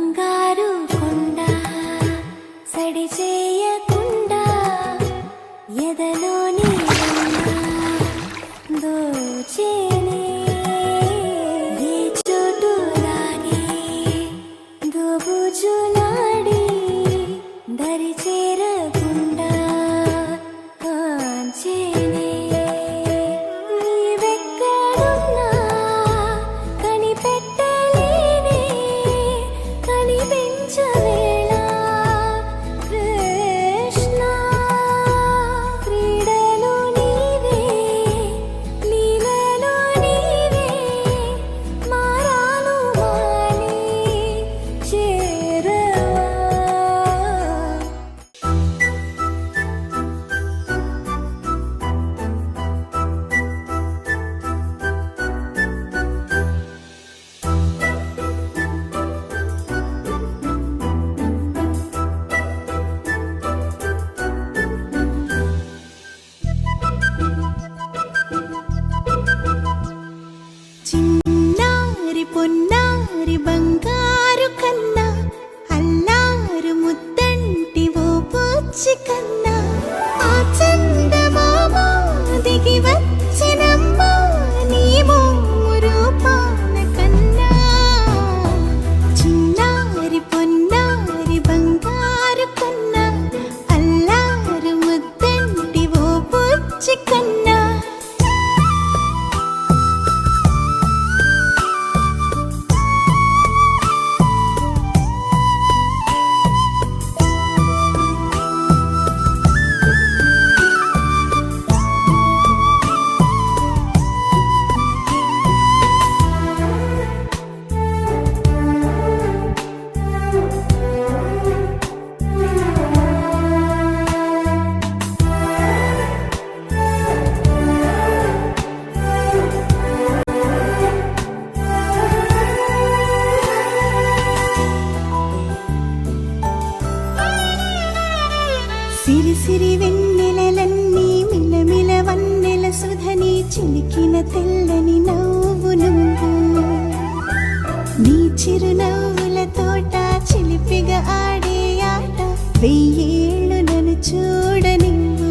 బంగారు కొండ సడి చేయకుండా ఎదలోని దోచేనే ఏ చోటు లాగే దోబుజులాడి దరి చేరకుండా కాంచేనే నీవెక్కడున్నా కనిపెట్టలేనే కనిపించవేళ కృష్ణ క్రీడలు నీవే లీలలో నీవే మారాను మాని చేరవా. చిన్నారి పొన్నారి బంగారు కన్నా అల్లారు ముద్దంటి ఓ పూచి కన్నా ఆ చందమామ దిగి వచ్చినమ్మ నీ మోము రూపాన కన్నా. చిన్నారి పొన్నారి బంగారు కన్నా అల్లారు ముద్దంటి ఓ పూచి కన్నా. సిరి సిరి వెన్నెలలన్నీ మిలమిల వన్నెల సుధని చిలికిన తెల్లని నవ్వు నువ్వు. నీ చిరునవ్వుల తోట చిలిపిగా ఆడే ఆట వెయ్యేళ్ళు నన్ను చూడ నువ్వు.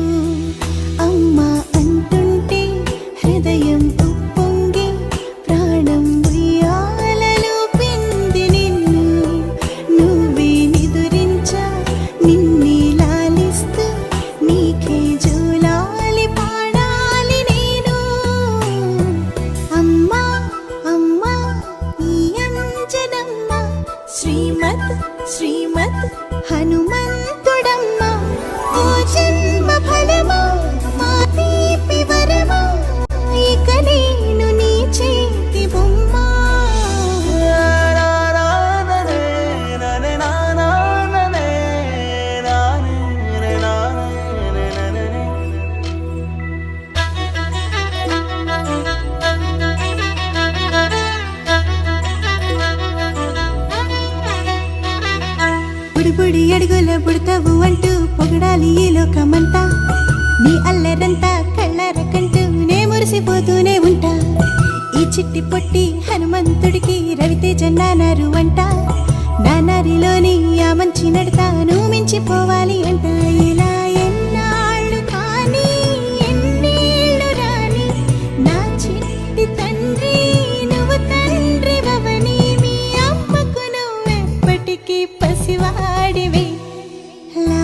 అమ్మా అంటుంటే హృదయం ఉప్పొంగి ప్రాణం ఉయ్యాలలో పిండి నిన్ను. నువ్వే నిదురించా నిన్నే లాలిస్తూ నీకే జోలాలి పాడాలి నేను. అమ్మా అమ్మా ఈ అంజనమ్మ శ్రీమత్ శ్రీమత్ హనుమంతుడమ్మ. ఓ జన్మ ఫలమా మా తీపి వరమా ఇక నేను నీ చేతి బొమ్మ. బుడి అడుగుల బుడతావు అంటూ పొగడాలి ఈ లోకమంతా. నీ అల్లరంతా కళ్ళరకంటూ నే మురిసిపోతూనే ఉంటా. ఈ చిట్టి పొట్టి హనుమంతుడికి రవితేజ నానారు అంట. నానారిలోని ఆ మంచి నడతాను మించిపోవాలి అంట. ఇలా ఎన్నాళ్ళు కానీ ఎన్నేళ్ళు రాని నా చిట్టి తండ్రి నువ్వు తండ్రి భవని. మీ అమ్మకు నువ్వెప్పటికీ పసివాడివి. లా